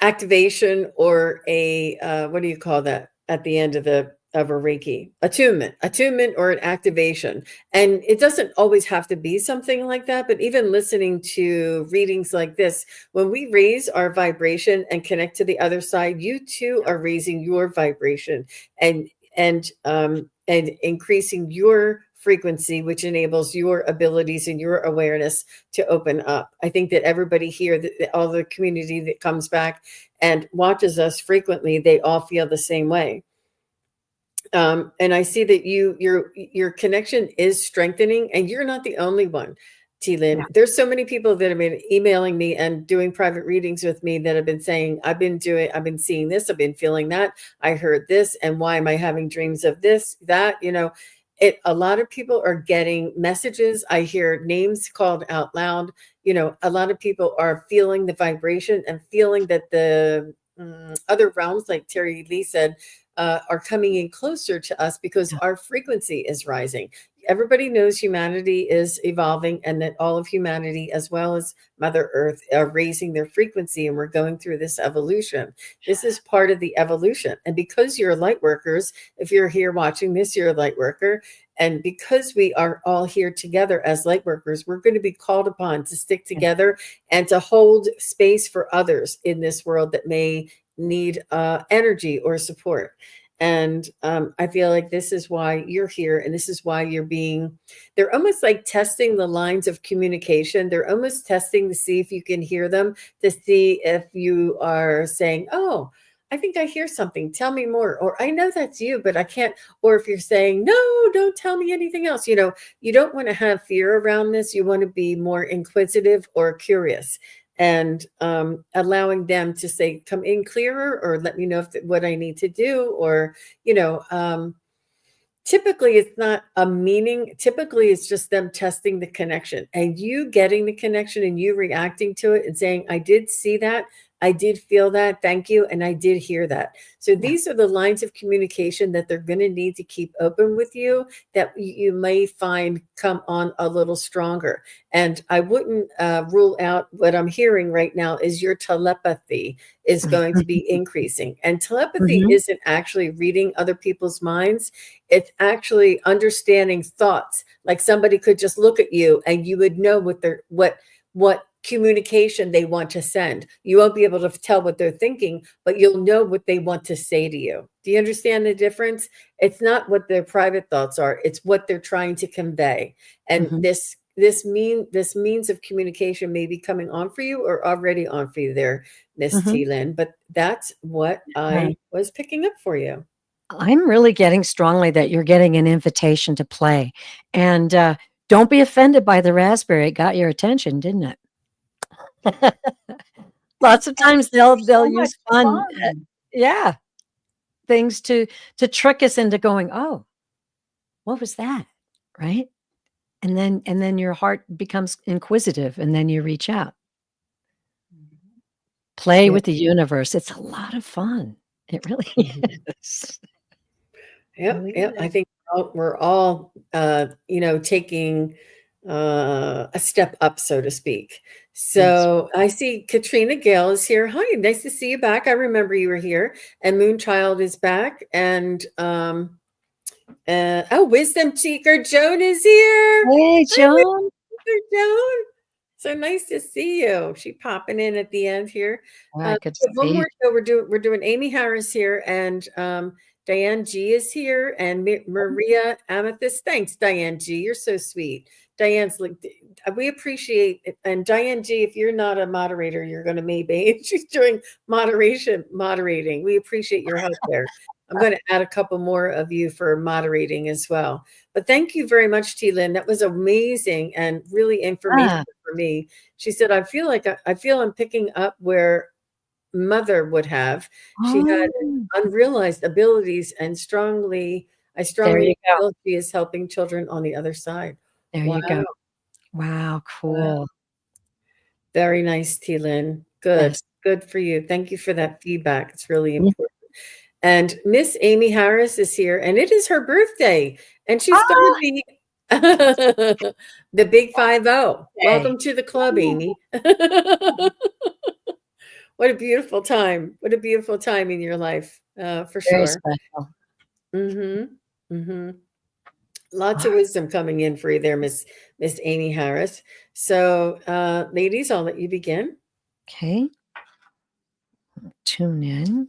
activation or a what do you call that at the end of a Reiki attunement or an activation. And it doesn't always have to be something like that, but even listening to readings like this, when we raise our vibration and connect to the other side, you too are raising your vibration and increasing your frequency, which enables your abilities and your awareness to open up. I think that everybody here, all the community that comes back and watches us frequently, they all feel the same way. And I see that your connection is strengthening, and you're not the only one, T. Lynn. Yeah. There's so many people that have been emailing me and doing private readings with me that have been saying, I've been seeing this, I've been feeling that, I heard this, and why am I having dreams of this, that, a lot of people are getting messages. I hear names called out loud. A lot of people are feeling the vibration and feeling that the other realms, like Terry Lee said, are coming in closer to us because our frequency is rising. Everybody knows humanity is evolving and that all of humanity, as well as Mother Earth, are raising their frequency, and we're going through this evolution. This is part of the evolution. And because you're light workers, if you're here watching this, you're a light worker. And because we are all here together as light workers, we're going to be called upon to stick together and to hold space for others in this world that may need energy or support. And I feel like this is why you're here, and this is why they're almost like testing the lines of communication. They're almost testing to see if you can hear them, to see if you are saying, oh, I think I hear something. Tell me more. Or I know that's you, but I can't. Or if you're saying, no, don't tell me anything else. You don't want to have fear around this. You want to be more inquisitive or curious, and allowing them to say, come in clearer, or let me know what I need to do. Or, typically it's not a meaning. Typically it's just them testing the connection and you getting the connection and you reacting to it and saying, I did see that. I did feel that. Thank you. And I did hear that. So these are the lines of communication that they're going to need to keep open with you, that you may find come on a little stronger. And I wouldn't rule out what I'm hearing right now is your telepathy is going to be increasing. And telepathy isn't actually reading other people's minds. It's actually understanding thoughts. Like somebody could just look at you and you would know what communication they want to send. You won't be able to tell what they're thinking, but you'll know what they want to say to you. Do you understand the difference? It's not what their private thoughts are. It's what they're trying to convey. And this means of communication may be coming on for you or already on for you there, Miss T. Lynn. But that's what I was picking up for you. I'm really getting strongly that you're getting an invitation to play. And don't be offended by the raspberry. It got your attention, didn't it? Lots of times they'll use fun. Yeah. Things to trick us into going, oh, what was that? Right. And then your heart becomes inquisitive and then you reach out. Play with the universe. It's a lot of fun. It really is. Yep. I think we're all, taking a step up, so to speak. So I see Katrina Gale is here. Hi, nice to see you back. I remember you were here. And Moonchild is back. And Wisdom Seeker Joan is here. Hey, Joan. Hi, Joan. So nice to see you. She popping in at the end here. Good to one see more show. We're doing Amy Harris here, and Diane G is here, and Maria Amethyst. Thanks, Diane G. You're so sweet. Diane's like, we appreciate it. And Diane G, if you're not a moderator, you're going to maybe. She's doing moderating. We appreciate your help there. I'm going to add a couple more of you for moderating as well. But thank you very much, T. Lynn. That was amazing and really informative for me. She said, I feel I'm picking up where Mother would have. She had unrealized abilities, and I strongly feel she is helping children on the other side. There you go. Wow, cool. Wow. Very nice, T. Lynn. Good. Good for you. Thank you for that feedback. It's really important. And Miss Amy Harris is here, and it is her birthday, and she's going to be the big 5-0. Welcome to the club, Amy. What a beautiful time. What a beautiful time in your life, for Very sure. Special. Lots of wisdom coming in for you there, Miss Amy Harris. So, ladies, I'll let you begin. Okay. Tune in.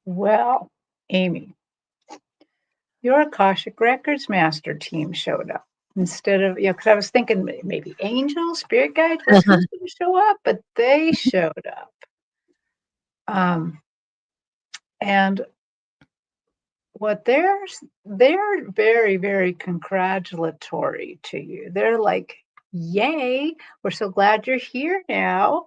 Well, Amy, your Akashic Records Master team showed up instead of, because I was thinking maybe angels, spirit guides were supposed to show up, but they showed up. And what they're very, very congratulatory to you. They're like, "Yay, we're so glad you're here now."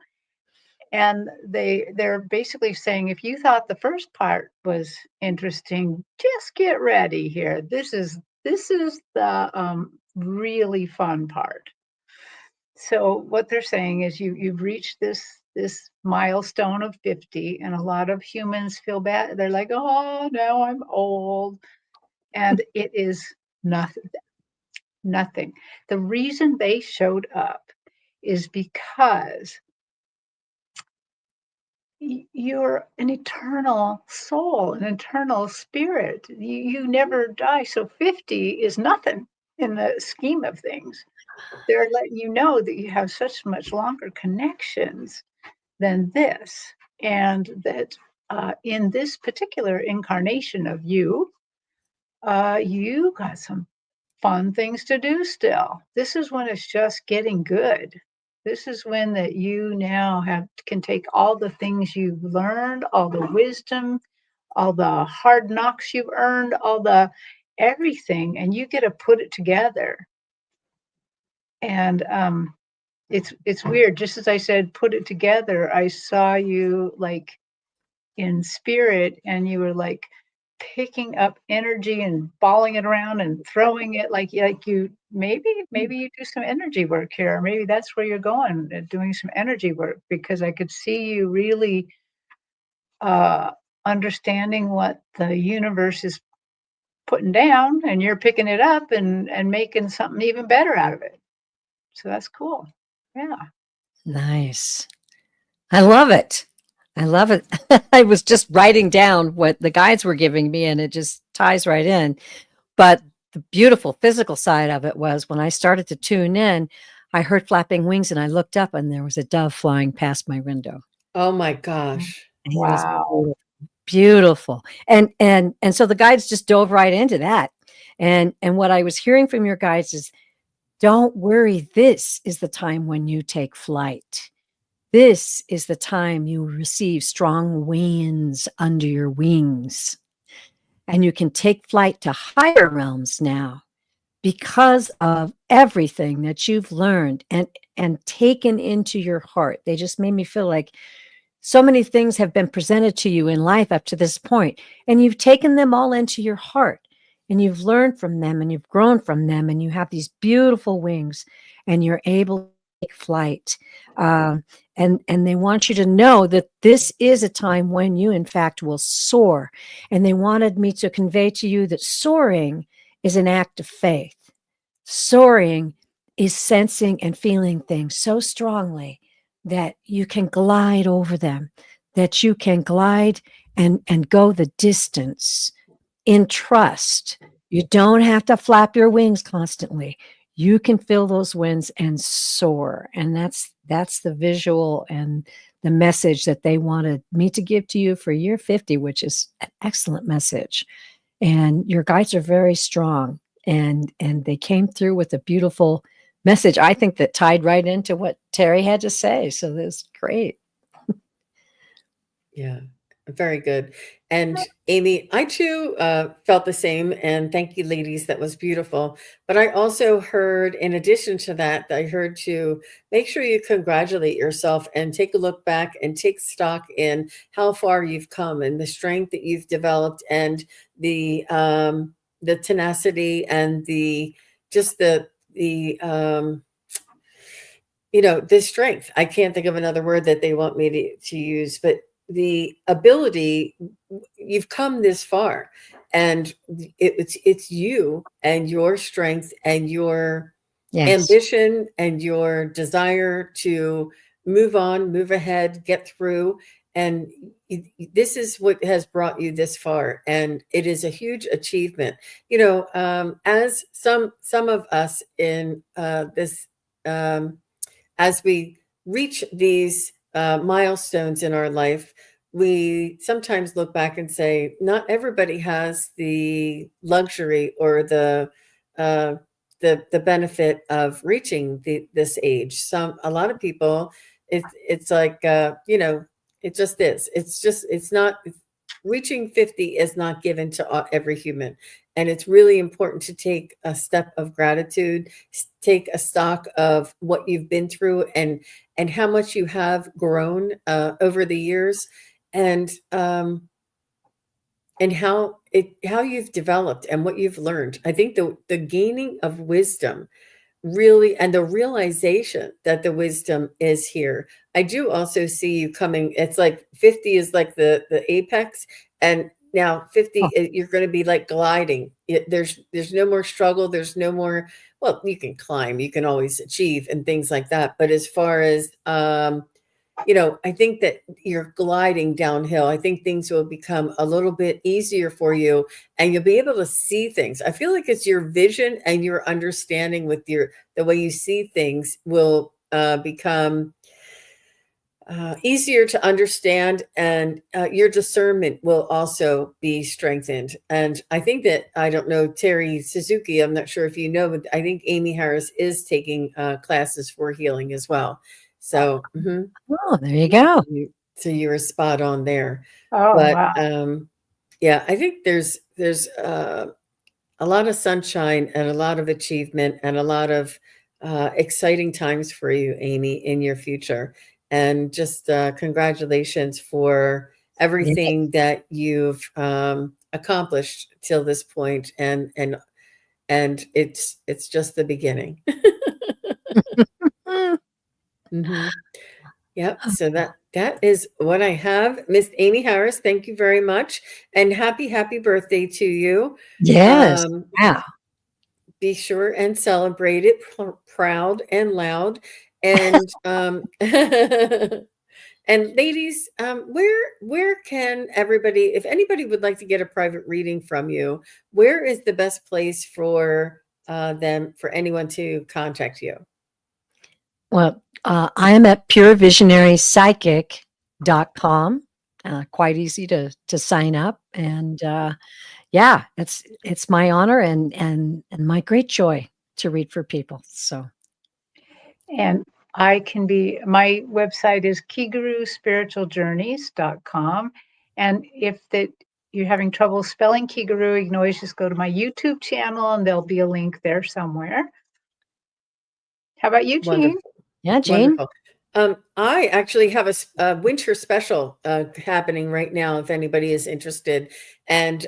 And they're basically saying, if you thought the first part was interesting, just get ready here. This is the really fun part. So what they're saying is you've reached this milestone of 50, and a lot of humans feel bad. They're like, "Oh, now I'm old." And it is nothing, nothing. The reason they showed up is because you're an eternal soul, an eternal spirit. You never die. So 50 is nothing in the scheme of things. They're letting you know that you have such much longer connections than this, and that in this particular incarnation of you, you got some fun things to do still. This is when it's just getting good. This is when that you now can take all the things you've learned, all the wisdom, all the hard knocks you've earned, all the everything, and you get to put it together. And it's weird. Just as I said, put it together, I saw you like in spirit, and you were like picking up energy and balling it around and throwing it like you maybe you do some energy work here. Maybe that's where you're going, doing some energy work, because I could see you really uh, understanding what the universe is putting down, and you're picking it up and making something even better out of it. So that's cool. Yeah. Nice. I love it. I love it. I was just writing down what the guides were giving me, and it just ties right in. But the beautiful physical side of it was when I started to tune in, I heard flapping wings and I looked up and there was a dove flying past my window. Oh my gosh. And he was Wow. beautiful. And so the guides just dove right into that. And what I was hearing from your guides is, don't worry, this is the time when you take flight. This is the time you receive strong winds under your wings. And you can take flight to higher realms now because of everything that you've learned and taken into your heart. They just made me feel like so many things have been presented to you in life up to this point, and you've taken them all into your heart, and you've learned from them, and you've grown from them, and you have these beautiful wings, and you're able to take flight. And they want you to know that this is a time when you, in fact, will soar. And they wanted me to convey to you that soaring is an act of faith. Soaring is sensing and feeling things so strongly that you can glide over them, that you can glide and go the distance in trust. You don't have to flap your wings constantly. You can feel those winds and soar. And that's the visual and the message that they wanted me to give to you for year 50, which is an excellent message. And your guides are very strong, and they came through with a beautiful message, I think, that tied right into what Terry had to say. So that's great. Yeah, very good. And Amy, I too felt the same. And thank you, ladies. That was beautiful. But I also heard, in addition to that, I heard to make sure you congratulate yourself and take a look back and take stock in how far you've come and the strength that you've developed, and the tenacity and the just the the strength. I can't think of another word that they want me to use, but the ability. You've come this far, and it's you and your strength and your Yes. ambition and your desire to move on, move ahead, get through. And this is what has brought you this far, and it is a huge achievement. As some of us in this as we reach these milestones in our life, we sometimes look back and say, not everybody has the luxury or uh, the benefit of reaching this age. A lot of people, it's like It just is. It's not, reaching 50 is not given to every human. And it's really important to take a step of gratitude, take a stock of what you've been through and how much you have grown over the years, and how you've developed and what you've learned. I think the gaining of wisdom really, and the realization that the wisdom is here. I do also see you coming. It's like 50 is like the apex, and now 50 Oh, you're going to be like gliding. There's no more struggle, there's no more, well, you can climb, you can always achieve and things like that, but as far as I think that you're gliding downhill. I think things will become a little bit easier for you, and you'll be able to see things. I feel like it's your vision and your understanding with the way you see things will become easier to understand, and your discernment will also be strengthened. And I think that, I don't know, Terry Suzuki, I'm not sure if you know, but I think Amy Harris is taking classes for healing as well. So, oh, there you go. so you were spot on there. Oh, But wow. yeah, I think there's a lot of sunshine and a lot of achievement and a lot of exciting times for you, Amy, in your future. And just congratulations for Yeah. everything that you've accomplished till this point, and it's just the beginning. Mm. Hmm. Yep. So that is what I have. Miss Amy Harris, thank you very much. And happy birthday to you. Yes. Um, Yeah. be sure and celebrate it proud and loud. And and ladies, where can everybody, if anybody would like to get a private reading from you, where is the best place for for anyone to contact you? Well, I am at purevisionarypsychic.com. Quite easy to sign up, and yeah, it's my honor and my great joy to read for people. So And my website is kigaruspiritualjourneys.com. And if you're having trouble spelling Kigaru, you can always just go to my YouTube channel and there'll be a link there somewhere. How about you, Jean? Wonderful. yeah, Jane. Wonderful. I actually have a winter special happening right now, if anybody is interested. And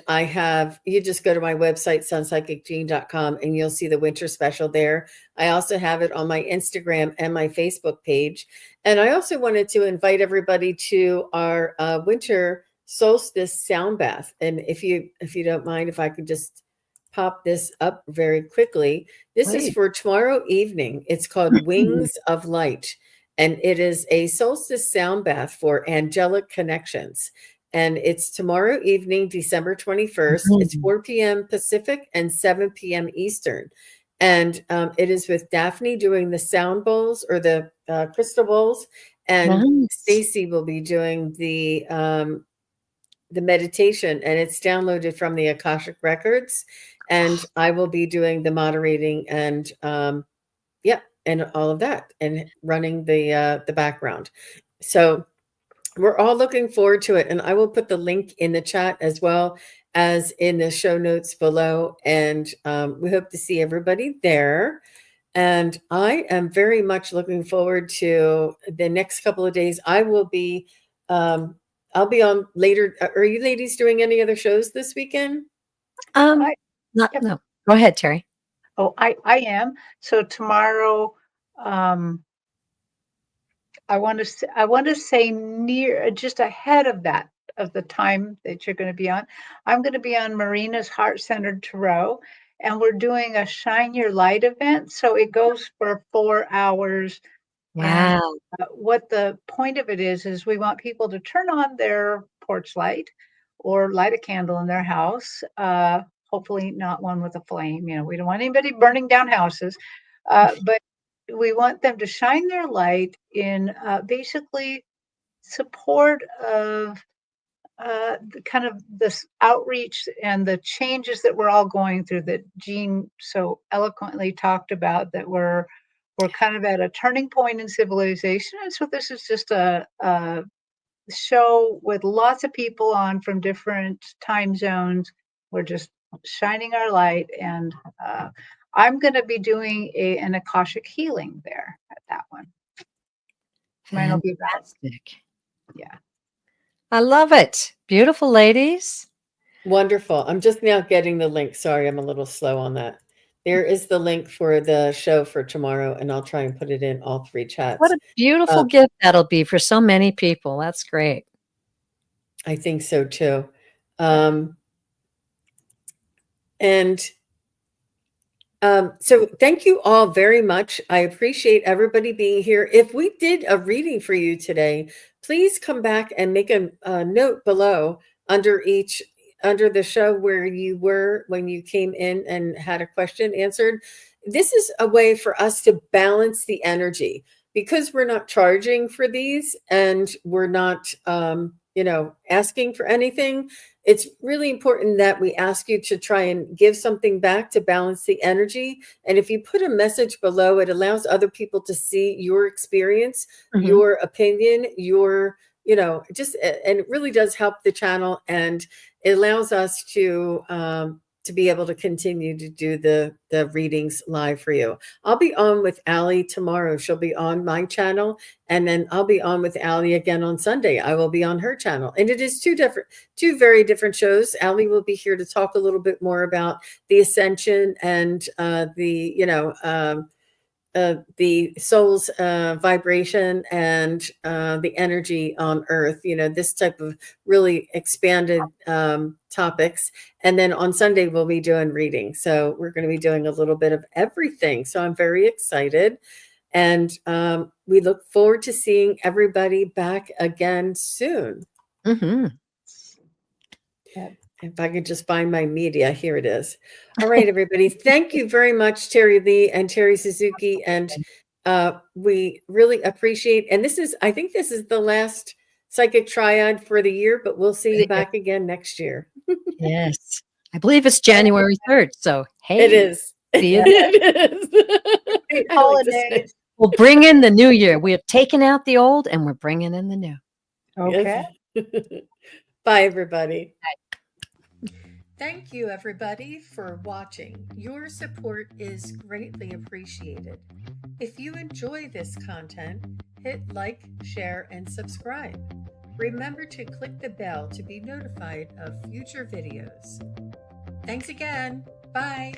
you just go to my website, SunPsychicJean.com, and you'll see the winter special there. I also have it on my Instagram and my Facebook page. And I also wanted to invite everybody to our winter solstice sound bath. And if you don't mind, if I could just pop this up very quickly. This is Please. for tomorrow evening. It's called Wings of Light, and it is a solstice sound bath for angelic connections. And it's tomorrow evening, December 21st. It's Mm, 4 p.m. Pacific and 7 p.m. Eastern. And it is with Daphne doing the sound bowls, or the crystal bowls, and nice. Stacy will be doing the meditation, and it's downloaded from the Akashic Records. And I will be doing the moderating and yeah, and all of that, and running the background. So we're all looking forward to it, and I will put the link in the chat as well as in the show notes below. And we hope to see everybody there. And I am very much looking forward to the next couple of days. Um, I'll be on later. Are you ladies doing any other shows this weekend? Um, I, not yep. no. Go ahead, Terry. Oh, I am. So tomorrow, um, I want to say near, just ahead of that, of the time that you're going to be on. I'm going to be on Marina's Heart Centered Tarot, and we're doing a Shine Your Light event. So it goes for 4 hours. And Wow. what the point of it is we want people to turn on their porch light or light a candle in their house. Hopefully not one with a flame. We don't want anybody burning down houses, but we want them to shine their light in basically support of the kind of this outreach and the changes that we're all going through, that Jean so eloquently talked about, that we're kind of at a turning point in civilization. And so this is just a show with lots of people on from different time zones. We're just shining our light, and I'm going to be doing an Akashic healing there at that one. Mine will be about, Fantastic. yeah. I love it. Beautiful ladies. Wonderful. I'm just now getting the link. Sorry, I'm a little slow on that. There is the link for the show for tomorrow, and I'll try and put it in all 3 chats. What a beautiful gift that'll be for so many people. That's great. I think so too. So thank you all very much. I appreciate everybody being here. If we did a reading for you today, please come back and make a note below under the show where you were when you came in and had a question answered. This is a way for us to balance the energy, because we're not charging for these and we're not asking for anything. It's really important that we ask you to try and give something back to balance the energy. And if you put a message below, it allows other people to see your experience, your opinion, and it really does help the channel, and it allows us to be able to continue to do the readings live for you. I'll be on with Allie tomorrow. She'll be on my channel, and then I'll be on with Allie again on Sunday. I will be on her channel, and it is two very different shows. Allie will be here to talk a little bit more about the ascension and the soul's vibration and the energy on Earth, this type of really expanded topics. And then on Sunday, we'll be doing reading. So we're going to be doing a little bit of everything. So I'm very excited. And we look forward to seeing everybody back again soon. If I could just find my media, here it is. All right, everybody. Thank you very much, Terry Lee and Terry Suzuki. And we really appreciate, and I think this is the last Psychic Triad for the year, but we'll see you back again next year. Yes. I believe it's January 3rd. So, hey. It is. See you. It is. Holidays. We'll bring in the new year. We're taking out the old and we're bringing in the new. Okay. Bye, everybody. Bye. Thank you, everybody, for watching. Your support is greatly appreciated. If you enjoy this content, hit like, share, and subscribe. Remember to click the bell to be notified of future videos. Thanks again. Bye.